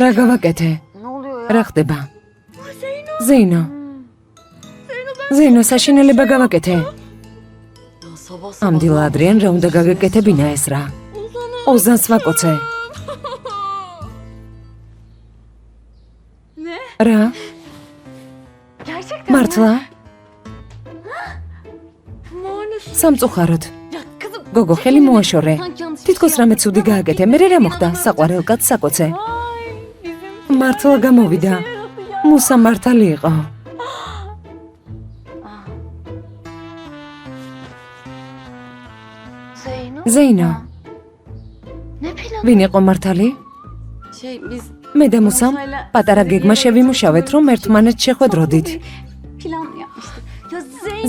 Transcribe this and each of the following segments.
რა გავაკეთე? რა ხდება? ზეინო. ზეინო, საშინელება გავაკეთე. ამდილა ადრიან რა უნდა გაგეკეთებინა ეს რა? ოზანს ვაკოცე. რა? მართლა? სამწუხაროდ. გოგო, ხელი მოაშორე. თითქოს რამე ცუდი გააკეთე, მერე რა მოხდა? საყვარელ კაცს საკოცე. მართლა გამოვიდა. მუსა მართალი იყო. ზეინო. ვინ იყო მართალი? მე და მუსამ პატარა გეგმა შევიმუშავეთ, რომ ერთმანეთს შეხვედროდით.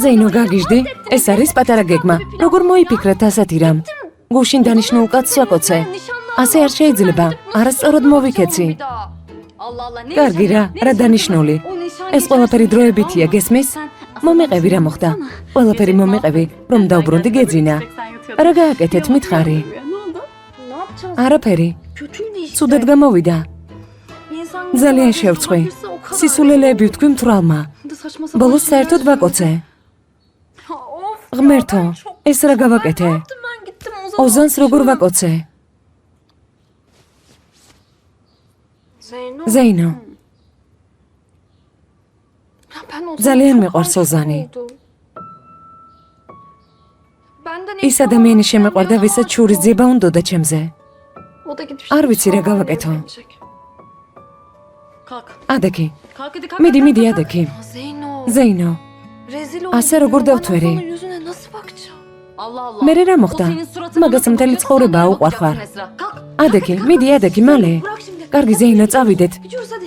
ზეინო, გაგიჟდი? ეს არის პატარა გეგმა. როგორ მოიფიქრეთ ასეთი რამ? გუშინ დანიშნულ კაცს ვაკოცე. ასე არ შეიძლება. არასწორად მოვიქეცი. კარგი რა დანიშნული? ეს ყველაფერი დროებითია, გესმის? მომიყევი რა მოხდა? ყველაფერი მომიყევი, რომ დავბრუნდი გეძინა. რა გააკეთეთ, მითხარი? არაფერი. ცუდად გამოვიდა. ძალიან შევწყვი. სისულელეები ვთქვი მთვრალმა. ბოლოს საერთოდ ვაკოცე. ღმერთო, ეს რა გავაკეთე? ოზანს როგორ ვაკოცე? ზეინო. ძალიან მიყვარს ოზანი. ის ადამიანი შემეყვარდა, ვისაც შურის ძიება უნდოდა ჩემზე. არ ვიცი რა გავაკეთო. ადექი. მიდი ადექი. ზეინო. ასე როგორ დავთვერი? მერე რა მოხდა? მაგას მთელი ცხოვრება უყვარხარ. ადექი, მიდი ადექი, მალე. კარგი ზეინო, წავიდეთ.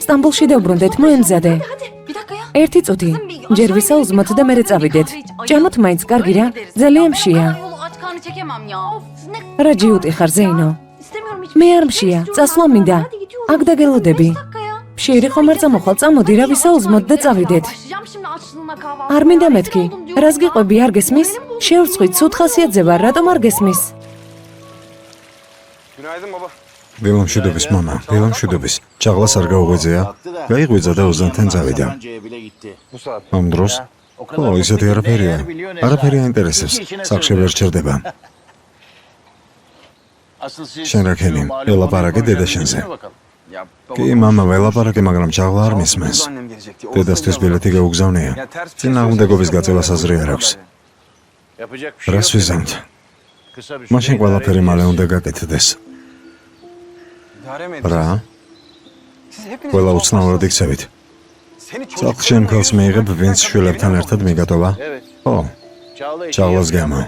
სტამბოლში დავბრუნდეთ, მოემზადე. 1 წუთი. ჯერ ვისაუზმოთ და მერე წავიდეთ. ჭამოთ მაინც, კარგი რა? ძალიან მშია. რა ჯიუტი ხარ, ზეინო? მე არ მშია, წასვლა მინდა. აქ დაგელოდები. მშიერი ხომ არ წამოხვალ, წამოდი რა ვისაუზმოთ და წავიდეთ. არ მინდა მეთქი. რას გიყვები, არ გესმის? შევწყვი, ცუდ ხასიათზე ვარ, რატომ არ გესმის? ველამშვიდობის მამა, ველამშვიდობის. ჭაღლას არ გაუღვიძეა? გაიღვიძა და ოზანთან წავიდა. ამ დროს? ისეთი არაფერია. არაფერი აინტერესებს. სახში ვერ ჩერდება. შენ რა ქენი, ველაპარაკე დედა შენზე. კი, მამა, ველაპარაკე, მაგრამ ჭაღლა არ მისმენს. დედასთვის ბილეთი გაუგზავნია. წინააღმდეგობის გაწევას აზრი არ აქვს. რას ვიზამთ? მაშინ ყველაფერი მალე უნდა გაკეთდეს. რა? ყველა უცნაურად იქცევით. სახლში შენ ქალს მიიღებ, ვინც შვილებთან ერთად მიგატოვა? ო, ჭაღლას გამო.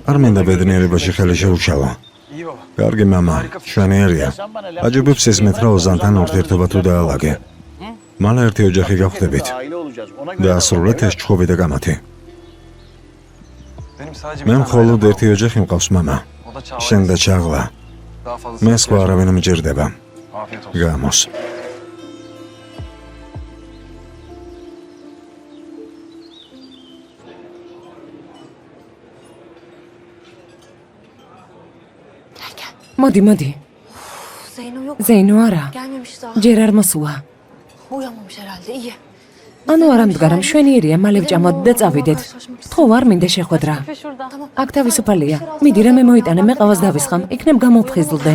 არ მინდა ბედნიერებაში ხელი შეუშალა. კარგი მამა, შვენიერია. აჯობებს ეს მეტრა ოზანთან ურთიერთობა თუ დაალაგე. მალე ერთი ოჯახი გავხდებით. დაასრულეთ ეს ჩხუბი და კამათი. მე მხოლოდ ერთი ოჯახი მყავს, მამა. შენ და ჭაღლა. მე სხვა არავინ მჭირდება. გამოს. მოდი. ზეინო არა. ჯერ არ მოსულა. ანუ არ ამდგარამ, შვენიერია, მალე ვჭამოთ და წავიდეთ. ხო, არ მინდა შეხვედრა. აქ თავისუფალია. მიდი რა მე მოიტანე, მე ყავას დავისხამ, იქნებ გამოვფხიზლდე.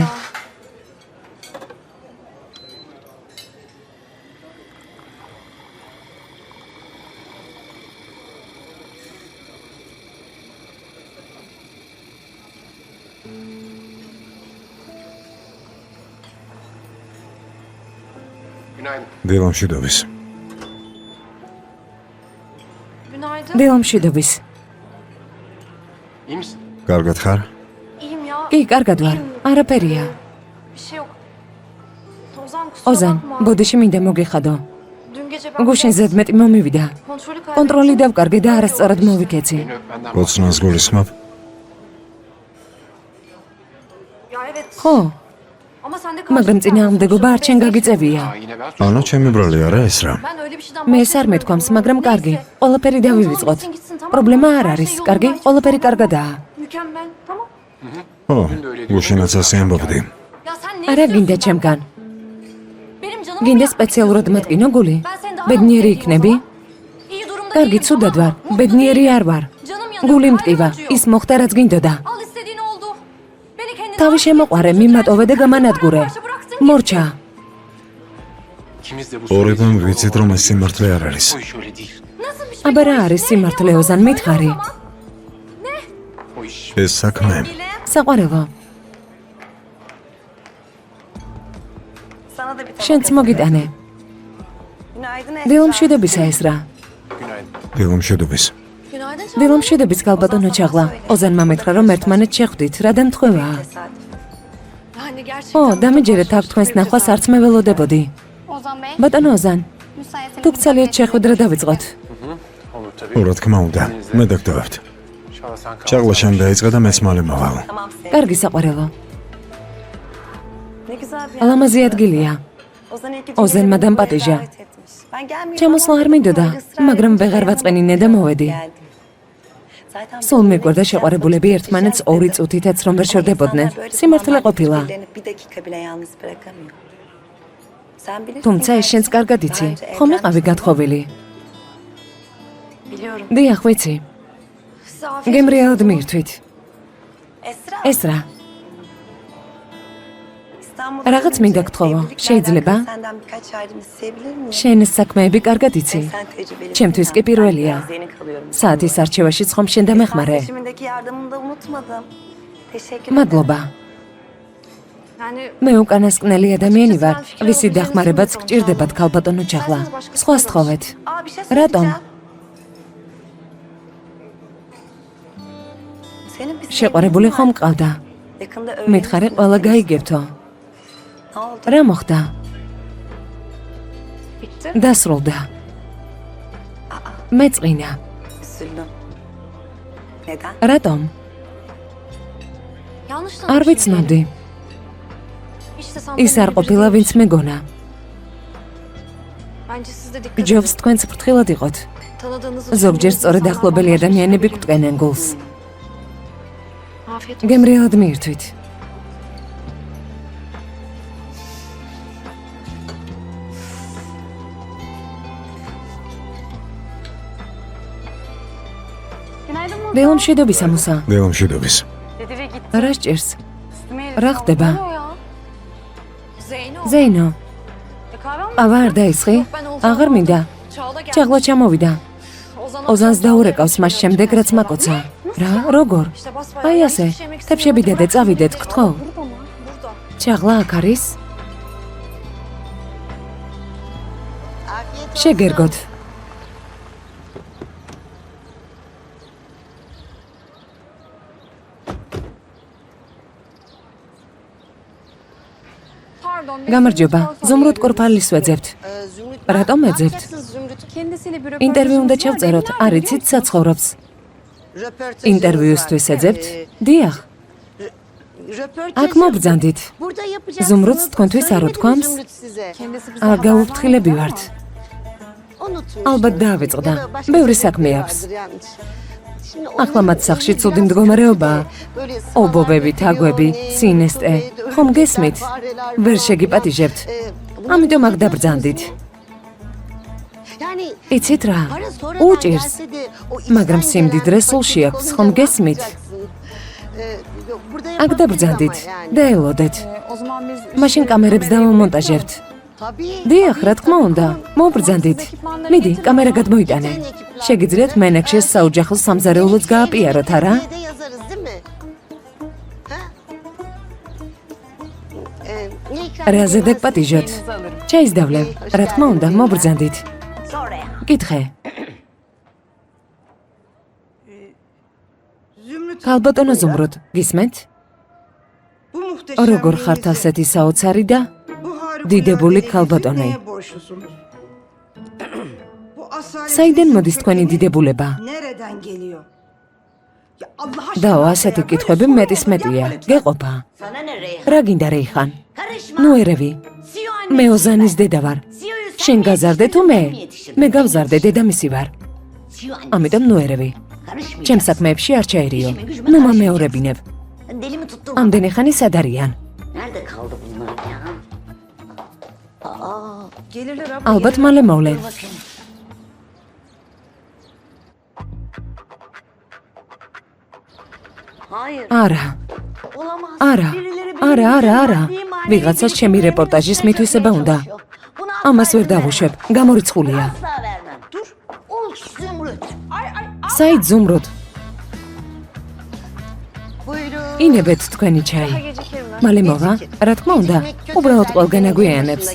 ველამშვიდობის. ველამშვიდობის. კარგად ხარ? კი, კარგად ვარ. არაფერია. ოზან, ბოდიში მინდა მოგიხადო. გუშინ ზედმეტი მომივიდა. კონტროლი დავკარგე და არასწორად მოვიქეცი. ოცნას გულისხმობ? ხო. მაგრამ წინააღმდეგობა არ ჩემ გაგიწევია. ანუ ჩემი ბრალი არა ეს რა? მე ეს არ მეთქვამს, მაგრამ კარგი. ყველაფერი დავივიწყოთ. პრობლემა არ არის, კარგი? ყველაფერი კარგადაა. ო, გუშინაც ასე ამბობდი. არა გინდა ჩემგან. გინდა სპეციალურად მატკინო გული? ბედნიერი იქნები? კარგი, ცუდად ვარ. ბედნიერი არ ვარ. გული მტკივა. ის მოხდა რაც გინდოდა. თავი შემოყარე, მიმატოვე და გამანადგურე. მორჩა. ორებამ ვიცით რომ ეს სიმართლე არ არის. აბა რა არის სიმართლე ოზან მითხარი? ეს საქმე საყვარელო. შენც მოგიტანე. დილომშვიდობისა ეს რა. დილომშვიდობის. დილომშვიდობის გალბატონო ჩაღლა. ოზანმა მითხრა რომ ერთმანეთს შეხვდით, რა დამთხოვაა? ო, დამეჯერეთ აქ თქვენს ნახვას არც მე ველოდებოდი. ბატონო ოზან, თუ გცალიათ შეხვედრა დავიწყოთ. რა თქმა უნდა, მე დაგდავებთ. ჩაღლა შენ დაიწყე და მეც მალე მოვალ. კარგი საყვარელო. ლამაზი ადგილია. ოზანმა დამპატიჟა. ჩამოსვლა არ მინდოდა, მაგრამ ვეღარ ვაწყენინე და მოვედი. სულ მიგვარდა შეყვარებულები ერთმანეთს 2 წუთითაც რომ ვერ შორდებოდნენ. სიმართლე ყოფილა. თუმცა ეს შენს კარგად იცი, ხომ იყავი გათხოვილი? დიახ, ვიცი. გემრიელად მიირთვით. ეს რა? რაღაც მინდა გთხოვო, შეიძლება? შენ ეს საქმეები კარგად იცი. ჩემთვის კი პირველია. საათის არჩევაშიც ხომ შენ დამეხმარე. მადლობა. მე უკანასკნელი ადამიანი ვარ, ვისი დახმარებაც გჭირდებათ ქალბატონო ჩაღლა. სხვა სთხოვეთ. რატომ? შეყვარებული ხომ მყავდა? მითხარი ყველა გაიგებთო. რა მოხდა? დასრულდა. მეწყინა. რატომ? არ ვიცნობდი. ის არ ყოფილა ვინც მეგონა. ჯობს თქვენც ფრთხილად იყოთ. ზოგჯერ სწორედ ახლობელი ადამიანები გვტკენენ გულს. გემრიელად მიირთვით. დილომშვიდობისა მუსა. დილომშვიდობის. რა სჭირს? რა ხდება? ზეინო. ყავა არ დაისხი? აღარ მინდა. ჩაღლა ჩამოვიდა. ოზანს დაურეკავს მას შემდეგ რაც მაკოცა. რა? როგორ? აი ასე. თებშები დედე წავიდეთ, გთხოვ. ჩაღლა აქ არის? შეგერგოთ. გამარჯობა, ზუმრუდ კურფალს ვეძებთ. რატომ ეძებთ? ინტერვიუ უნდა ჩავწეროთ, არ იცით საცხოვრობს. ინტერვიუსთვის ეძებთ? დიახ. აქ მობრძანდით. ზუმრუდს თქვენთვის არ უთქვამს? არ გაუფრთხილები ვართ. ალბათ დაავიწყდა. ბევრი საქმე აქვს. ახლა მათ სახლში ცუდი მდგომარეობაა. ობობები, თაგვები, სინესტე. ხომ გესმით? ვერ შეგიპატიჟებთ. ამიტომ აქ დაბრძანდით. იცით რა? უჭირს. მაგრამ სიმდიდრე სულში აქვს, ხომ გესმით? აქ დაბრძანდით. დაელოდეთ. მაშინ კამერებს დავამონტაჟებთ. დიახ, რა თქმა უნდა. მობრძანდით. მიდი, კამერა გადმოიტანე. შეგიძლიათ მენექშეს საოჯახო სამზარეულოც გააპიაროთ, არა? რაზე დაგპატიჟოთ? ჩაიზდავლებ. რა თქმა უნდა, მობრძანდით. კითხე. ქალბატონო ზუმრუდ, გისმენთ? როგორ ხართ ასეთი საოცარი და დიდებული ქალბატონი? საიდან მოდის თქვენი დიდებულება? დაო, ასეთი კითხვები მეტისმეტია. გეყოფა. რა გინდა რეიხან? ნუ ერევი. მე ოზანის დედა ვარ. შენ გაზარდე თუ მე? მე გავზარდე, დედამისი ვარ. ამიტომ ნუ ერევი. ჩემ საქმეებში არ ჩაერიო. ნუ მომეორებინებ. ამდენი ხანი სად არიან? Gelirler abla. ალბათ gelirler. მალე მოვლენ. Dur bakayım. Hayır. არა, Olamaz. არა, Birileri არა, არა, benim არა. maddi manevi ვიღაცას ჩემი birikimlerimi რეპორტაჟის gasp მითვისება etmeye უნდა. çalışıyor. Buna asla ამას ვერ izin vermem. დავუშვებ, გამორიცხულია. Asla vermem. Dur. Ol Zümrüt. საით ზუმრუთ, Buyurun. ინებეთ თქვენი ჩაი. მალე მოვა, რა თქმა უნდა, უბრალოდ ყველგან აგვიანებს.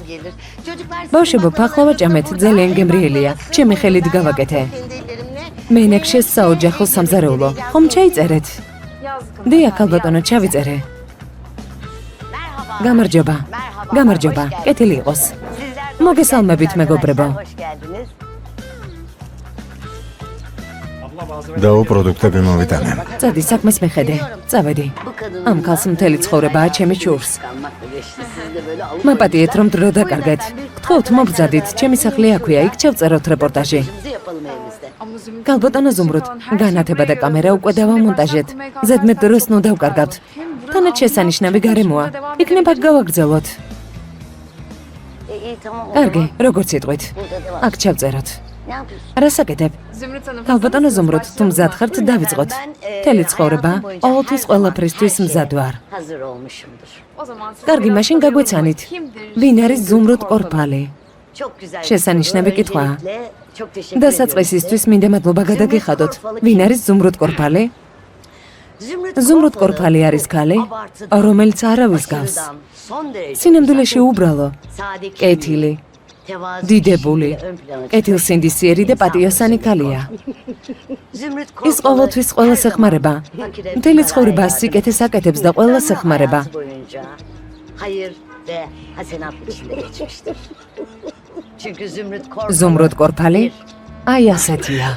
ბავშვებო, ფახლავა ჭამეთ, ძალიან გემრიელია. ჩემი ხელით გავაკეთე. მენექშეს საოჯახო სამზარეულო. ხომ ჩაიწერეთ? დიახ, ალბათონო, ჩავიწერე. გამარჯობა. გამარჯობა. კეთილი იყოს. მოგესალმებით, მეგობრებო. დაუ პროდუქტები მოვიტანე. წადი, საქმეს მიხედე. წავედი. ამ ქალს მთელი ცხოვრებაა ჩემი შურს. მაპატიეთ, რომ დრო დაკარგეთ. გთხოვთ, მობრძადით, ჩემი სახლი აქვეა, იქ ჩავწეროთ რეპორტაჟი. გალბატონო ზუმრუთ, განათება და კამერა უკვე დავამონტაჟეთ. ზედმეტ დროს ნუ დავკარგავთ. თანაც შესანიშნავი გარემოა. იქნება გავაგრძელოთ. კარგი, როგორც იტყვით. აქ ჩავწეროთ. რას აკეთებ? გალბატონო ზუმრუთ, თუ მზად ხართ, დავიწყოთ. მთელი ცხოვრება, ყოველთვის ყველაფრისთვის მზად ვარ. კარგი, მაშინ გაგვეცანით. ვინ არის ზუმრუთ კორფალი? შესანიშნავი კითხვაა. დასაწყისისთვის მინდა მადლობა გადაგიხადოთ. ვინ არის ზუმრუთ კორფალი? ზუმრუთ კორფალი არის ქალი, რომელიც არავის გავს. სინამდვილეში უბრალო, კეთილი, დიდებული, კეთილსინდისიერი და პატიოსანი ქალია. ის ყოველთვის ყველას ეხმარება. მთელი ცხოვრება სიკეთეს აკეთებს და ყველას ეხმარება. ზუმრუთ კორფალი აი ასეთია.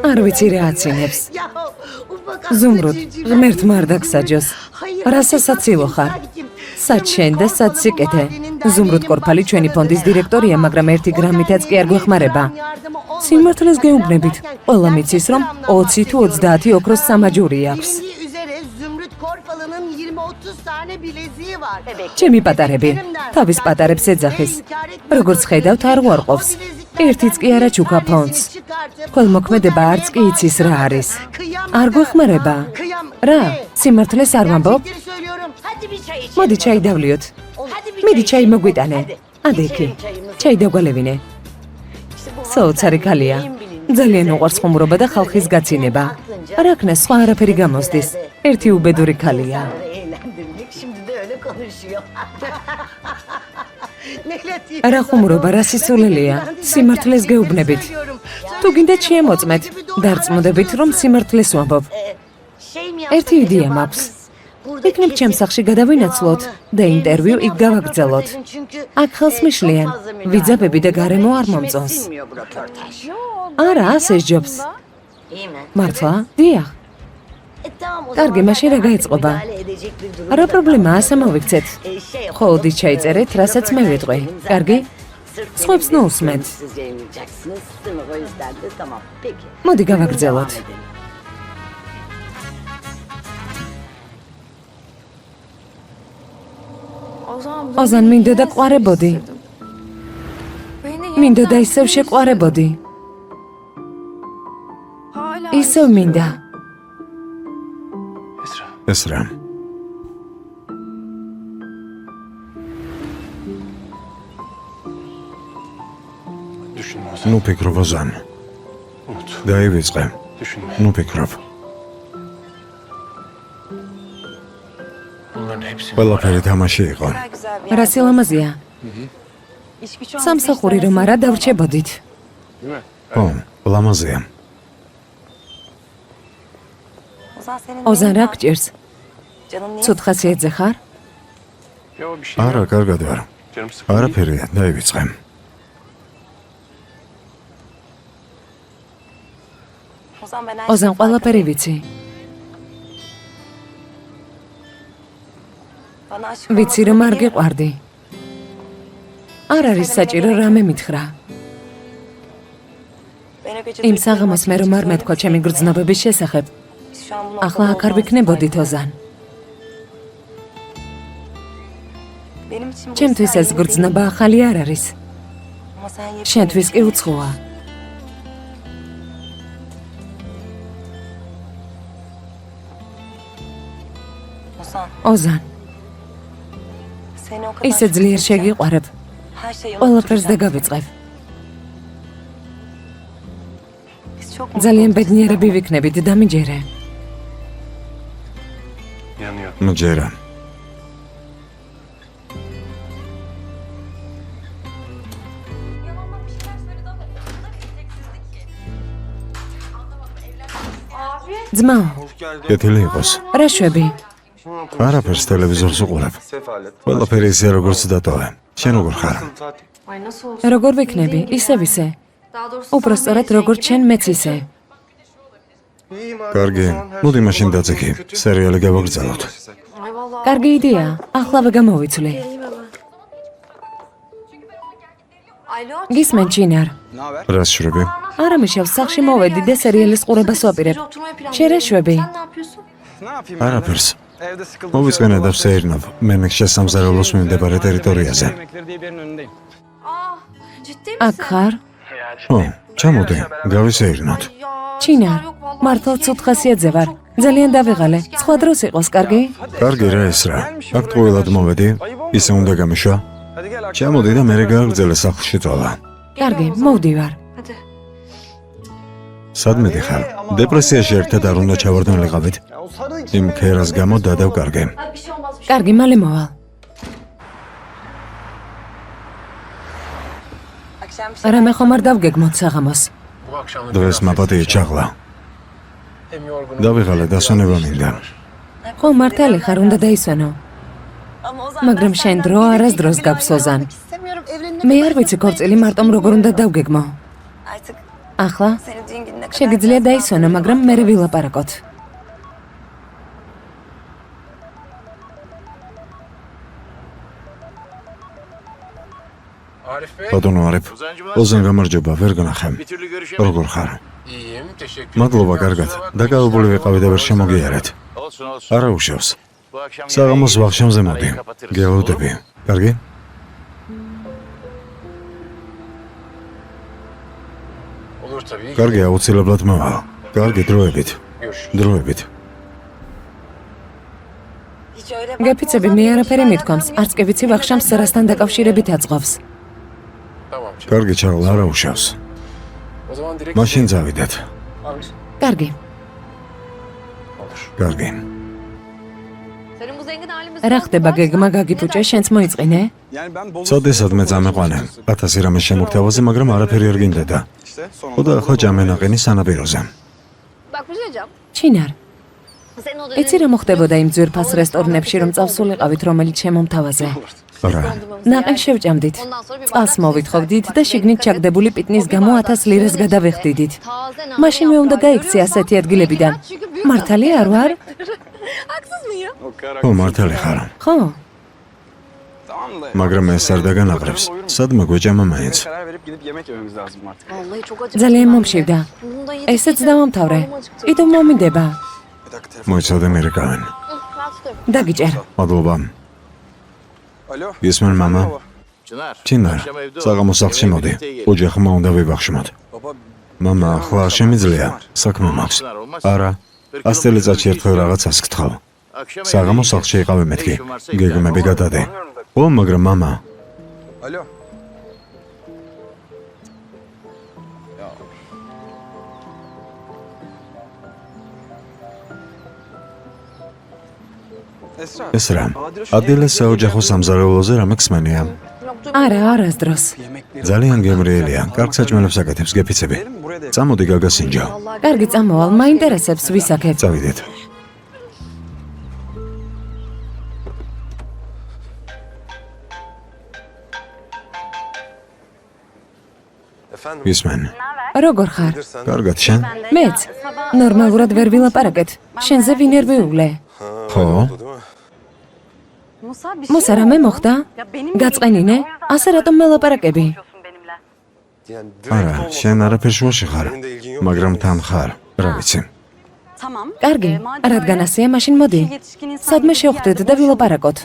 არ ვიცი რა აცინებს. ზუმრუთ, ღმერთმა არ დაგსაჯოს. რასასაცილო ხარ? სად შენ და სად სიკეთე? ზუმრუთ კორფალი ჩვენი ფონდის დირექტორია, მაგრამ ერთი გრამითაც კი არ გვეხმარება. სიმართლეს გეუბნებით, ყველა მიცის, რომ 20 თუ 30 ოქროს სამაჯური აქვს. ჩემი პატარები, თავის პატარებს ეძახის. როგორც ხედავთ, არ უარყოფს. ერთიც კი არა ჩუქა ფონდს. ქველმოქმედება არც კი იცის რა არის. არ გვეხმარება. რა? სიმართლეს არ ვამბობ? მოდი ჩაი დავლიოთ. მიდი ჩაი მოგვიტანე. ადექი. ჩაი დაგვალევინე. საოცარი ქალია. ძალიან უყვარს ხუმრობა და ხალხის გაცინება. რაკნა სხვა არაფერი გამოსდის. ერთი უბედური ქალია. რა ხუმრობა, რა სისულელია. სიმართლეს გეუბნებით. თუ გინდათ შეემოწმეთ. დარწმუნდებით, რომ სიმართლეს ვამბობ. ერთი იდეა მაქვს. იქნებ ჩემს სახლში გადავინაცვლოთ და ინტერვიუ იქ გავაგრძელოთ. აქ ხელს მიშლიან, ვიძაბები და გარემო არ მომწონს. არა, ასე სჯობს. მართლა? დიახ. კარგი, მაშინ რა გაიწყობა? რა პრობლემაა, ასე მოვიქცეთ. ხოლოდი ჩაიწერეთ, რასაც მე ვიტყვი. კარგი? სხვებს ნუ უსმენთ. მოდი გავაგრძელოთ. ოზან მინდოდა ყვარებოდი. მინდოდა ისევ შეყვარებოდი. ისევ მინდა. ესრა. ნუ ფიქრობ ოზან. დაივიწყე. ნუ ფიქრობ. ყველაფერი თამაში იყო. რა სილამაზეა. სამსახური რომ არა დავრჩებოდით. ო, ლამაზია. ოზან რა გჭირს? ცუდ ხასიათზე ხარ? არა, კარგად ვარ. არაფერია, დაივიწყე. ოზან ყველაფერი ვიცი. ვიცი რომ არ გიყვარდი. არ არის საჭირო რამე მითხრა. იმ საღამოს მე რომ არ მეთქვა ჩემი გრძნობების შესახებ. ახლა აქ არ ვიქნებოდით ოზან. ჩემთვის ეს გრძნობა ახალი არ არის. შენთვის კი უცხოა. ოზან, ისე ძლიერ შეგიყვარებ. ყველაფერს დაგავიწყებ. ძალიან ბედნიერები ვიქნებით, დამიჯერე. მჯერა. ძმაო, კეთილი იყოს. რა შვები? არაფერს ტელევიზორს უყურებ. ყველაფერი ისე როგორც დატოვე. შენ როგორ ხარ? როგორ ვიქნები? ისევ ისე. უпростоრად როგორც შენ მეც ისე. კარგი, მოდი მაშინ დაძიქი. სერიალი გავაგრძელოთ. კარგი იდეა. ახლავე გამოვიცვლი. გისმენ ჩინარ. რას შრები? არა მიშევ, სახლში მოვედი და სერიალის ყურებას ვაპირებ. შენ რა შვები? არაფერს. მოვიწყენე და ვსეირნავ. მემექშე სამზარეულოს მიმდებარე ტერიტორიაზე. აქ ხარ? ო, ჩამოდი, გავისეირნოთ. ჩინარ. მართლა ცუდ ხასიათზე ვარ. ძალიან დავიღალე. სხვა დროს იყოს, კარგი? კარგი რა ეს რა. აქ ტყუილად მოვედი, ისე უნდა გამიშვა. ჩამოდი და მერე გააგრძელე სახლში წვალა. კარგი, მოვდივარ. სადმე ხარ? დეპრესიაში ერთად არ უნდა ჩავარდნილიყავით. იმ ქერას გამო დადავკარგე. კარგი, მალე მოვალ. რამე ხომ არ დავგეგმოთ საღამოს. დღეს მაპატიე ჩაღლა. დავიღალე დასვენება მინდა. ხო, მართალი ხარ, უნდა დაისვენო. მაგრამ შენ დრო არასდროს გაქვს ოზან. მე არ ვიცი ქორწილი მარტომ როგორ უნდა დავგეგმო. ახლა შეგიძლია დაისვენო, მაგრამ მერე ვილაპარაკოთ. ბატონო არიფ, ოზან გამარჯობა, ვერ გნახემ. როგორ ხარ? მადლობა, კარგად. დაკავებული ვიყავი და ვერ შემოგიარეთ. არა უშავს. საღამოს ვახშამზე მოდი. გელოდები. კარგი? კარგი, აუცილებლად მოვალ. კარგი, დროებით. დროებით. გეფიცები, მე არაფერი მithქვამს, არც კი ვიცი ვახშამს რასთან დაკავშირებით აწყობს. კარგი, ჩაღლა, არა უშავს. მაშინ წავიდეთ. კარგი. კარგი. რა ხდება გეგმა გაგიფუჭე, შენც მოიწყინე? სოდესად მე წამეყვანე. 1000 რამე შემოგთავაზე, მაგრამ არაფერი არ გინდოდა. ხოდა ახლა ჯამენაყენი სანაპიროზე. ჩინარ. იცი რა მოხდებოდა იმ ძვირფას რესტორნებში, რომ წავსულიყავით, რომელიც შემომთავაზე? რა? ნაყენს შევჭამდით. წყალს მოვითხოვდით და შიგნით ჩაგდებული პიტნის გამო 1000 ლირას გადავეხდიდით. მაშინ მე უნდა გაიქცე ასეთი ადგილებიდან. მართალი არ ვარ? ხო, მართალი ხარ. ხო. მაგრამ ეს არ დაგანაღრევს. სადმე გვეჭამა მაინც. ძალიან მომშივდა. ესეც დავამთავრე. კიდევ მომინდება. მოიცადე მერე გავენ. დაგიჭერ. მადლობა. ისმენ მამა. ჩინარ, საღამოს სახლში მოდი. ოჯახმა უნდა ვიბახშმოთ. მამა, ახლა არ შემიძლია. საქმე მაქვს. არა. 100 წელიწადში ერთხელ რაღაცას გთხოვ. საღამოს სახლში იყავი მეთქი. გეგმები გადადე. ო, მაგრამ მამა. ეს რა? ადილეს საოჯახო სამზარეულოზე რამე ხსმენია. არა, არასდროს. ძალიან გემრიელია. კარგ საჭმელებს აკეთებს, გეფიცები. წამოდი გაგასინჯო. კარგი, წამოვალ, მაინტერესებს ვისაკებ. წავიდეთ. ისმენ. როგორ ხარ? კარგად, შენ? მეც. ნორმალურად ვერ ვილაპარაკეთ. შენზე ვინერვიულე. ხო? მოსა რამე მოხდა? გაწყენინე? ასე რატომ მელაპარაკები? არა, შენ არაფერ შუაში ხარ, მაგრამ თან ხარ, რა ვიცი. კარგი, რადგან ასეა, მაშინ მოდი. სადმე შევხვდეთ და ვილაპარაკოთ.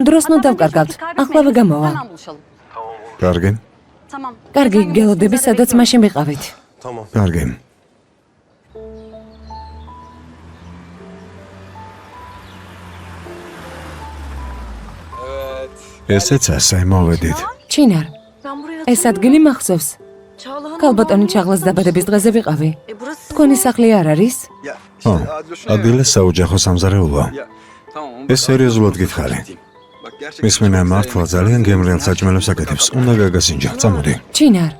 დროს ნუ დავკარგავთ. ახლავე გამოვა. კარგი, კარგი, გელოდები, სადაც მაშინ ვიყავით. კარგი. ესეც ასე მოვედით. ჩინარ, ეს ადგილი მახსოვს. ქალბატონი ჩაღლას დაბადების დღეზე ვიყავი. თქვენი სახლი არ არის? ო, ადგილი საოჯახო სამზარეულოა. ეს სერიოზულად გითხარი. მისმენა მართლა ძალიან გემრიელ საჭმელებს აკეთებს. უნდა გაგასინჯა, წამოდი. ჩინარ,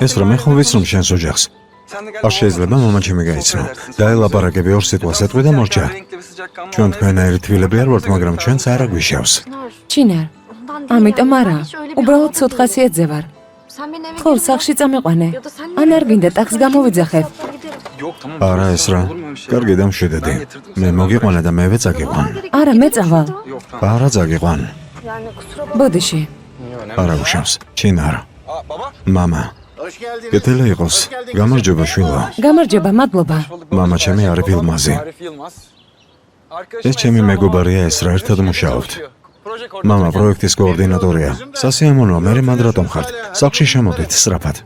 ეს რომ ეხლა ვიცნობ შენს ოჯახს. არ შეიძლება მამა ჩემი გაიცნო. დაელაპარაკები ორ სიტყვას ეტყვი და მორჩა. ჩვენ თქვენაირი თვილები არ ვართ, მაგრამ ჩვენც არ აგვიშავს. ჩინარ, ამიტომ არა. უბრალოდ ცუდ ხასიათზე ვარ. ხოლ სახლში წამიყვანე. ან არ გინდა ტაქს გამოვიძახებ? არა ეს რა. კარგი დამშვიდედი. მე მოგიყვანა და მევე წაგიყვან. არა, მე წავალ. არა წაგიყვან. ბოდიში. არა უშავს. ჩინარ. მამა. კეთილი იყოს. გამარჯობა შვილო. გამარჯობა, მადლობა. მამა ჩემი არის ფილმაზე. ეს ჩემი მეგობარია ესრა, ერთად მუშაობთ. მამა პროექტის კოორდინატორია. სასიამოვნოა, მე მადრატომ ხართ. სახლში შემოდით სწრაფად.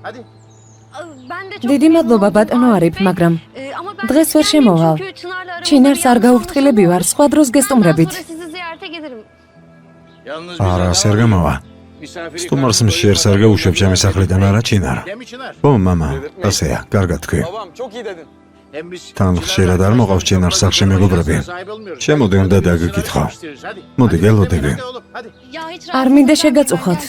დიდი მადლობა ბატონო არიფ, მაგრამ დღეს ვერ შემოვალ. ჩინარს არ გაუფრთხილები ვარ, სხვა დროს გესტუმრებით. არა, ასე არ გამავა. სტუმარს მშიერს არ გაუშვებ ჩემი სახლიდან, არა ჩინარ. ო, მამა, ასეა, კარგად თქვი. თან ხშირად არ მოყავს ჩინარს სახლში მეგობრები. შემოდი, უნდა დაგიკითხო. მოდი, გელოდები. არ მინდა შეგაწუხოთ.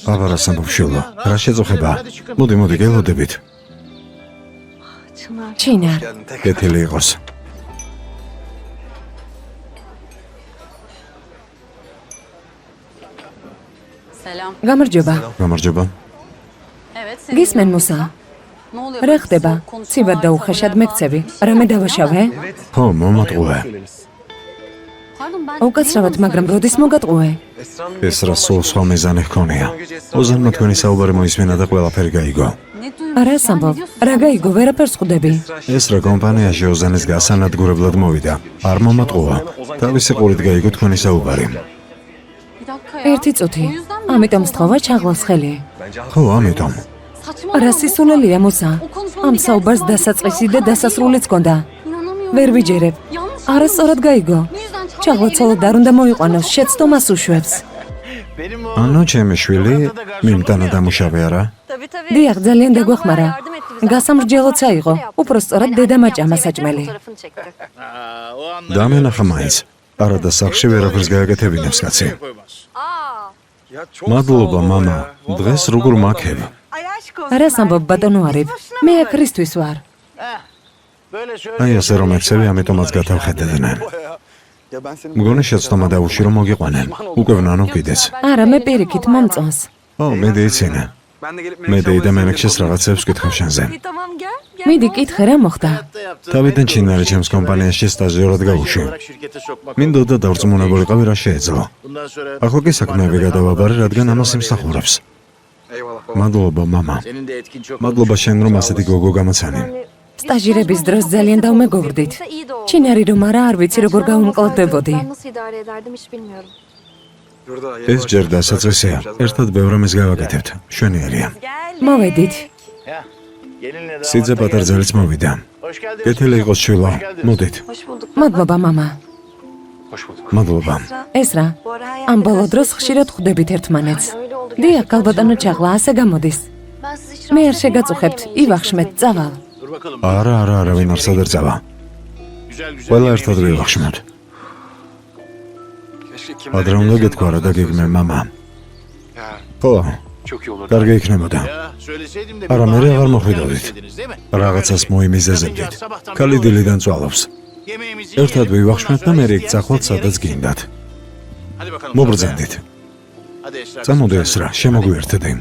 აბარა სამბობშილო, რა შეწუხება? მოდი, გელოდებით. ჩინარ, კეთილი იყოს. გამარჯობა. გამარჯობა. გისმენ მუსა. რა ხდება? ციბად და უხეშად მეკცევი. რამე დავაშავე? ხო, მომატყუე. უკაცრავად, მაგრამ როდის მოგატყუე? ეს რა სულ სხვა მიზანი ჰქონია. ოზანმა თქვენი საუბარი მოისმენა და ყველაფერი გაიგო. არა სამბობ, რა გაიგო, ვერაფერს ხვდები. ეს რა კომპანიაში ოზანის გასანადგურებლად მოვიდა. არ მომატყუა. თავისი ყურით გაიგო თქვენი საუბარი. ერთი წუთი. ამიტომ სთხოვა ჩაღლას ხელი. ხო, ამიტომ. რა სისულელია მუსა. ამ საუბარს დასაწყისი და დასასრულიც ჰქონდა. ვერ ვიჯერებ. არასწორად გაიგო. ჩაღლა ცოლად არ უნდა მოიყვანოს, შეცდომას უშვებს. ანუ ჩემი შვილი მიმტანა დამუშავე არა? დიახ, ძალიან დაგვეხმარა. გასამრჯელოც აიღო. უпростоრად დედა მაჭამა საჭმელი. დამენახა მაინც. არა და სახლში ვერაფერს გააკეთებინებს კაცი. მადლობა მამა. დღეს როგორ მაქებ? რა სამბობ ბატონო არიფ, მე აქ რისთვის ვარ. აი ასე რომ ეცევი, ამიტომაც გათავხედდნენ. მგონი შეცდომა დაუში რომ მოგიყვანენ. უკვე ვნანო კიდეც. არა, მე პირიქით მომწონს. ო, მე დეიცინე. მე დეიდა მენექშეს რაღაცებს ვკითხავ შენზე. მიდი კითხე რა მოხდა. თავიდან ჩინარი ჩემს კომპანიაში სტაჟიორად გავუშვი. მინდოდა დავრწმუნებულიყავი რა შეეძლო. ახლა კი საქმეები გადავაბარე, რადგან ამას იმსახურებს. მადლობა მამა. მადლობა შენ რომ ასეთი გოგო გამოცანი. სტაჟირების დროს ძალიან დავმეგობრდით. ჩინარი რომ არა, არ ვიცი როგორ გავუმკლავდებოდი. ეს ჯერ დასაწყისია. ერთად ბევრ ამის გავაკეთებთ. შვენიერია. მოვედით. სიძე პატარძელიც მოვიდა. კეთილი იყოს შვილო. მოდით. მადლობა მამა. მადლობა. ეს რა? ამ ბოლო დროს ხშირად ხვდებით ერთმანეთს. დიახ, ქალბატონო ჩაღლა ასე გამოდის. მე არ შეგაწუხებთ, ივახშმეთ, წავალ. არა, არავინ არ სადარ წავა. ყველა ერთად ვივახშმოთ. ადრე უნდა გეთქვა რა დაგეგმე მამა. ხო, კარგი იქნებოდა. არა, მე აღარ მოხვიდოდით. რაღაცას მოიმიზეზებდით. ქალი დილიდან წვალობს. ერთად ვივახშმეთ და მე იქ წახვალთ სადაც გინდათ. მობრძანდით. წამოდი ეს რა, შემოგვიერთდი.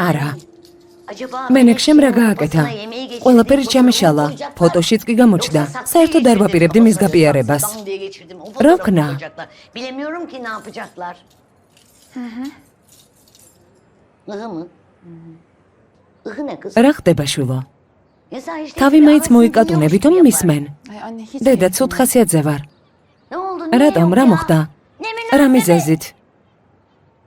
არა. მენექშემ რა გააკეთა? ყველაფერი ჩამეშალა. ფოტოშიც კი გამოჩნდა. საერთოდ არ ვაპირებდი მის გაპიარებას. geçirdim. O fotoğrafı Rokna. koyacaklar. Bilemiyorum ki ne yapacaklar. Ihı mı? Ihı ne kız? რა ხდება შვილო? Ya sen hiç თავი tepki მაინც almasın, მოიკატუნები dinliyormuş თომ gibi მისმენ. Ay anne hiç დედა keyfim ცუდ yok. ხასიათზე ვარ. Ne oldu? რატომ yok რა ya? მოხდა? Ne რა münasebet? მიზეზით?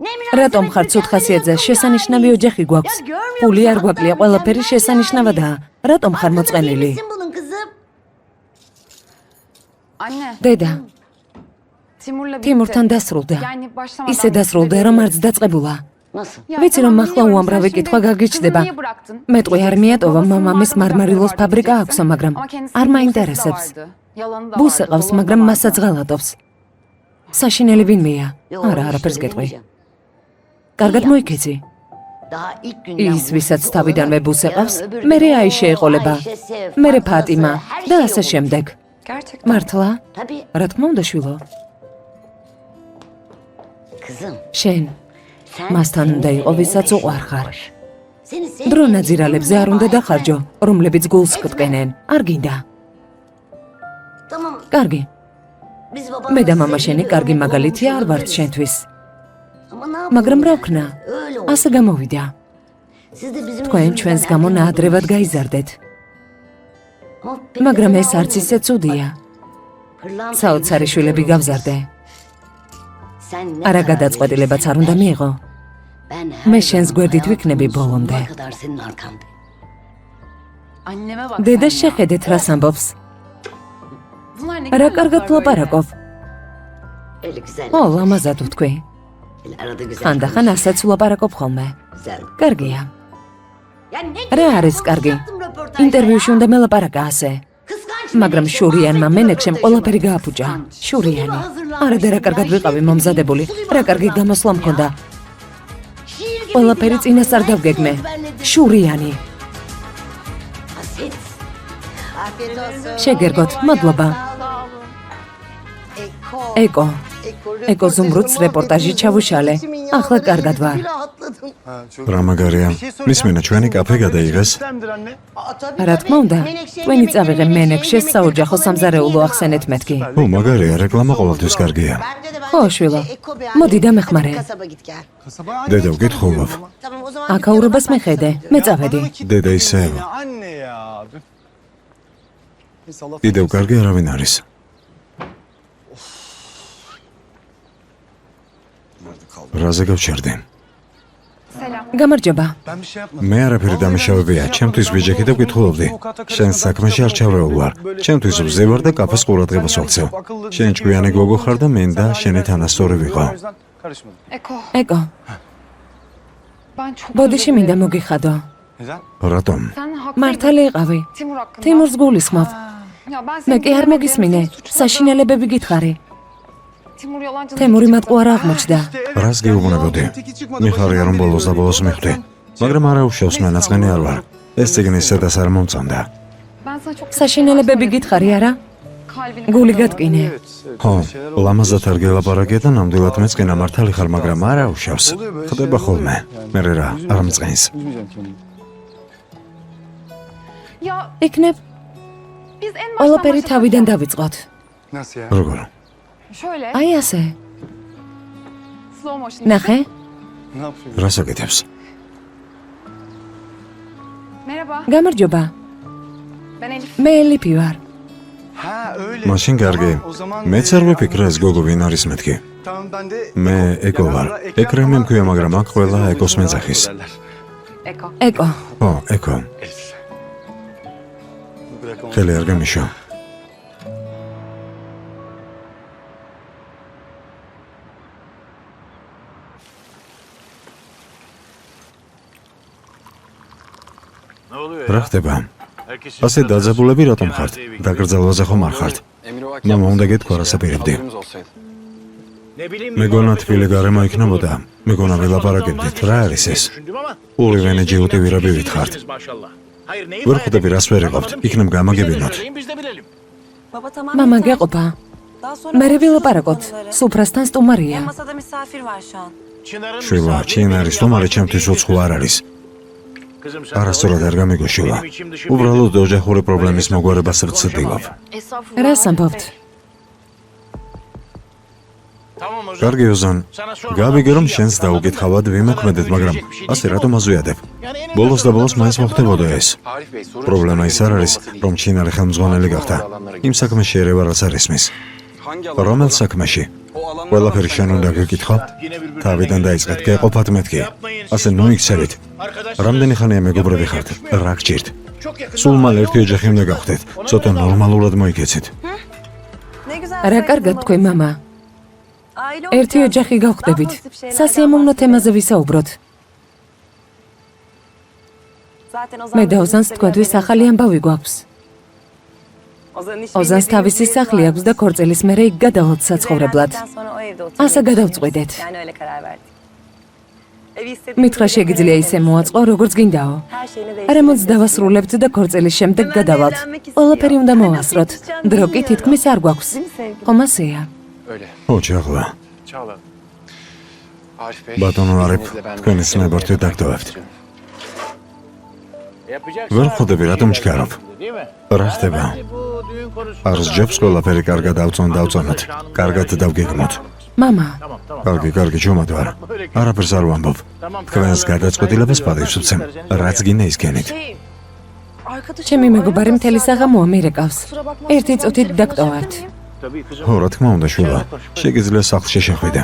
Ne münasebet? რატომ ხარ ცუდ ხასიათზე? შესანიშნავი ოჯახი გვაქვს. ფული არ გვაკლია, ყველაფერი შესანიშნავადაა. რატომ ხარ მოწყენილი? Bilsin bunun kızım. Anne დედა, Timur'la birlikte. თიმურთან დასრულდა. Yani başlamadan ისე დასრულდა, რომ არც დაწყებულა. Nasıl? Ya ვიცი, რომ tamam, ახლა biliyorum. უამრავი Sen კითხვა şimdi გაგიჩნდება. kızını niye bıraktın? მეტყვი არ მიატოვა, Babasının მამამის vardı, მარმარილოს vardı ფაბრიკა diyeceksin. აქვს, მაგრამ Ama kendisinin არ Buse'si de მაინტერესებს. vardı. Yalanı da ბუს vardı, ეყავს, dolanı da მაგრამ vardı. მასაც ღალატობს. საშინელი ვინმეა? Yo, არა, işte არაფერს გეტყვი. demeyeceğim. კარგად მოიქეცი. Daha ilk günden ის, ვისაც Buse თავიდანვე olarak, ბუს ეყავს, yarın öbür მერე gün, აიშე ეყოლება. Ayşe'si, მერე Fatma'sı, ფატიმა her და şey ასე olur. შემდეგ. Gerçekten. მართლა? Tabii რა თქმა უნდა, შვილო. kızım. შენ Sen მასთან უნდა senin იყო, sevdiğin ვისაც peşinde უყვარხარ. koş. Seni დრო sevdiğin ნაძირალებზე არ უნდა დახარჯო, რომლებიც გულს გტკენენ. არ გინდა. Tamam. კარგი. Biz babamızı მე და მამა შენი seviyoruz, კარგი onu მაგალითია არ ვართ konuşabiliriz. შენთვის. Ama ne მაგრამ რა yapalım ვქნა? yani? Öyle oldu. ასე გამოვიდა. Siz de bizim თქვენ yüzümüzden ჩვენს გამო erken ნაადრევად öldünüz. გაიზარდეთ. Ama pek de მაგრამ fena ეს არც olmadı. ისე ცუდია. Pırlanta საოცარი gibi შვილები güzel გავზარდე. Sen ne არა karar გადაწყვეტილებაც verirsen არ უნდა ver. მიიღო. Ben მე her შენს zaman გვერდით hayatımın ვიქნები ბოლომდე. sonuna kadar senin arkandayım. Anneme bak დედა sen ya. შეხედეთ რას ამბობს. Bunlar ne რა güzel კარგად laflar böyle. ლაპარაკობ. Öyle güzel. ო, ლამაზად ვთქვი. Öyle arada güzel. ხანდახან ასეც ვლაპარაკობ ხოლმე. Güzel. კარგია. Ya ne რა güzel არის კარგი? konuşacaktım röportajda ინტერვიუში ya. უნდა მელაპარაკა ასე. Kıskanç მაგრამ menekşe შურიანმა mahvetti მენექშემ röportajı. ყველაფერი გააფუჭა. შურიანი. არა და რა კარგად ვიყავი მომზადებული. რა კარგი გამოსვლა მქონდა. Şiir gibi ყველაფერი bir წინასწარ laf, დავგეგმე. ezberledim. შურიანი. Asit. Afiyet olsun. შეგერგოთ, მადლობა. ეკო. ეკო ზუმრუდს რეპორტაჟი ჩავუშალე. ახლა კარგად ვარ. რა მაგარია. მისმენა ჩვენი კაფე გადაიღეს. რა თქმა უნდა, თქვენი წავიღე მენექშეს საოჯახო სამზარეულო ახსენეთ მეთქი. ო, მაგარია, რეკლამა ყოველთვის კარგია. ხო, შვილო. მოდი დამეხმარე. დედა ვკითხულობ. აქაურობას მეხედე, მე წავედი. დედა ისევ. კიდევ კარგი არავინ არის. რაზე გავჩერდი? Selam. გამარჯობა. მე არაფერი დამუშავებია, ჩემთვის ვიჯექი და ვკითხულობდი. შენ საქმეში არ ჩავრეულ ვარ. ჩემთვის ვზევარ და კაფეს ყურადღებას ვაქცევ. შენ ჭკვიანი გოგო ხარ და მენ და შენი თანასწორი ვიყო. Eko. ეკო, Ben çok ბოდიში özür მინდა dilerim. მოგიხადო. რატომ? Sen haklıydın. მართალი იყავი. Timur hakkında. თიმურს გულისხმობ. Ya ben მე seni კი არ dinlemedim, მოგისმინე. seni suçlu საშინელებები გითხარი. Timur yalancı. თემური მატყუარა აღმოჩნდა. რას გეუბნებოდი? მიხარია რომ ბოლოს და ბოლოს მიხვდი. მაგრამ არა უშავს მენაწყენი არ ვარ. ეს წიგნი სადაც არ მომწონდა. Ben sana çok საშინელებები გითხარი არა? kalbini გული kırdım. გატკინე. ხო, ლამაზად არ გელაპარაკე და ნამდვილად მეც კი ნამართალი ხარ, მაგრამ არა უშავს. ხდება ხოლმე. მე რა, არ მწყენს. Ya იქნებ, biz en baştan ყველაფერი başlasak თავიდან ya. დავიწყოთ. როგორ? Şöyle. აი ასე. Slow motion. ნახე, რას აკეთებს? Merhaba. გამარჯობა. Ben Elif. მე ელიფი ვარ. მაშინ კარგი. მეც არ ვიფიქრე ეს გოგო ვინ არის მეთქი. მე ეკო ვარ. ეკრემი მქვია, მაგრამ აქ ყველა ეკოს მეძახის. Eko. ეკო, ო, ეკო. ხელი არ გამიშო. რა ხდება? ასე დაძაბულები რატომ ხართ? დაკრძალვაზე ხომ არ ხართ? მამა უნდა გეთქვა რას აპირებდი. მეგონა თბილი გარემო იქნებოდა. მეგონა ვილაპარაკებდით. რა არის ეს? ორივე ჯიუტი ვირაბივით ხართ. ვერ ხვდები რას ვერ იყავთ. იქნებ გამაგებინოთ. Baba tamam. მამა yeter. გეყოფა. Daha sonra მე konuşuruz ვილაპარაკოთ. konuları. სუფრასთან სტუმარია. Masada misafir var şu an. შვილო, ჩინ არის სტუმარი, ჩემთვის უცხო არ არის. არასწორად არ გამიგოშილა. უბრალოდ ოჯახური პრობლემის მოგვარებას ვცდილობ. რას ამბობთ? კარგი ოზან, გავიგე რომ შენს დაუკითხავად ვიმოქმედეთ, მაგრამ ასე რატომ აზვიადებ? ბოლოს და ბოლოს მაინც მოხდებოდა ეს. პრობლემა ის არ არის, რომ ჩინარი ხელმძღვანელი გახდა. იმ საქმეში ერევა რაც არ ისმის. რომელ საქმეში? ყველაფერი შენ უნდა გეკითხო? თავიდან დაიწყეთ, გეყოფათ მეთქი. ასე ნუ იქცევით. რამდენი ხანია მეგობრები ხართ? რა გჭირთ? სულ მალე ერთი ოჯახი უნდა გავხდეთ. ცოტა ნორმალურად მოიქეცეთ. რა კარგად თქვი, მამა. Aile ერთი olacağız. ოჯახი Daha გავხდებით. pozitif şeyler სასიამოვნო თემაზე ვისაუბროთ. Zaten მე და ოზანს თქვენთვის ახალი ამბავი გვაქვს. ოზანს თავისი სახლი აქვს და ქორწილის მერე იქ გადავალთ საცხოვრებლად. ასე გადავწყვიტეთ. მითხრა შეგიძლია ისე მოაწყო, როგორც გინდაო. რემონტს დავასრულებთ და ქორწილის შემდეგ გადავალთ. ყველაფერი უნდა მოვასწროთ. დრო კი თითქმის არ გვაქვს. ხომ ასეა? ო, ჩაღლა. ბატონო არიფ, თქვენი ცნებართვე დაგდოვებთ. ვერ ხვდები, რატომ ჩქარობ? რა ხდება? არ სჯობს ყველაფერი კარგად დავწონოთ. კარგად დავგეგმოთ. მამა, კარგი, ჩუმად ვარ. არაფერს არ ვამბობ. თქვენს გადაწყვეტილებას პატივს ვცემ. რაც გინდა ის გენით. ჩემი მეგობარი მთელი საღამოა მირეკავს. ერთი წუთით დაგტოვართ. ო, რა თქმა უნდა, შულა. შეგიძლია სახლში შეხვიდე.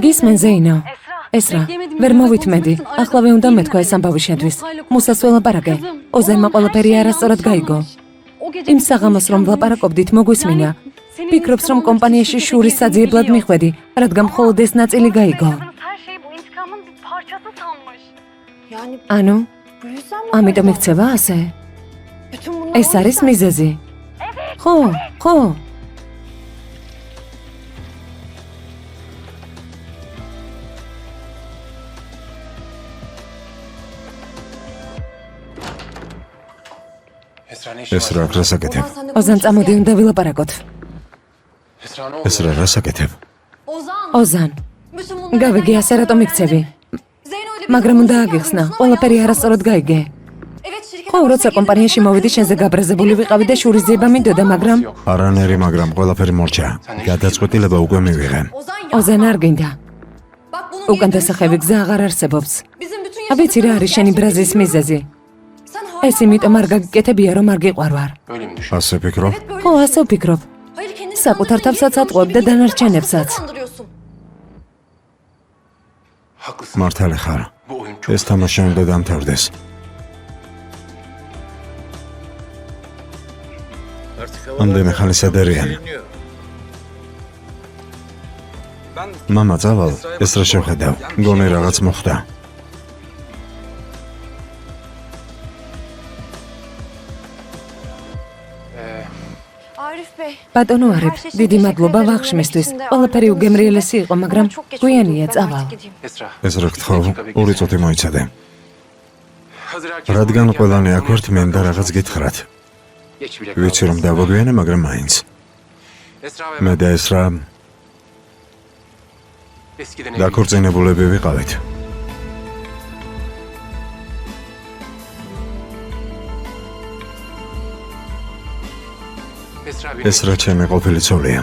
გისმენ ზეინო. ესრა, ვერ მოვითმედი. ახლავე უნდა მეთქვა ეს ამბავი შენთვის. მუსას ველაპარაკე. ოზანმა ყველაფერი არასწორად გაიგო. იმ საღამოს რომ ვლაპარაკობდით, მოგვისმინა. ფიქრობს, რომ კომპანიაში შურის საძიებლად მიხვედი, რადგან მხოლოდ ეს ნაწილი გაიგო. ანუ, ამიტომ იქცევა ასე? ეს არის მიზეზი. ხო. ეს რა გასაკეთებ? ოზან, წამოდი, უნდა ვილაპარაკოთ. ეს რა გასაკეთებ? ოზან, გავიგე, ასე რატომ იქცევი? მაგრამ უნდა აგიხსნა, ყველაფერი არასწორად გაიგე. ხო, როცა კომპანიაში მოვიდი, შენზე გაბრაზებული ვიყავი და შურის ძიება მინდოდა, მაგრამ არანერი, მაგრამ ყველაფერი მორჩა. გადაწყვეტილება უკვე მივიღე. ოზან არ გინდა. უკან დასახევი გზა აღარ არსებობს. აბიცი რა არის შენი ბრაზის მიზეზი? ეს იმიტომ არ გაგიკეთებია, რომ არ გიყვარვარ. ასე ფიქრობ? ხო, ასე ვფიქრობ. საკუთარ თავსაც ატყუებ და დანარჩენებსაც. მართალი ხარ. ეს თამაში უნდა დამთავრდეს. ამდენი ხანი სადარიან. მამა, წავალ, ეს რა შევხედავ? გონი რაღაც მოხდა. ბატონო არიფ, დიდი მადლობა ვახშმისთვის. ყველაფერი უგემრიელესი იყო, მაგრამ გვიანია წავალ. ეს რა გთხოვ, 2 წუთი მოიცადე. რადგან ყველანი აქ ვართ, მე და რაღაც გითხრათ. ვიცი რომ დავაგვიანე, მაგრამ მაინც. მე და ეს რა დაქორწინებულები ვიყავით. ეს რა ჩემი ყოფილი ცოლია.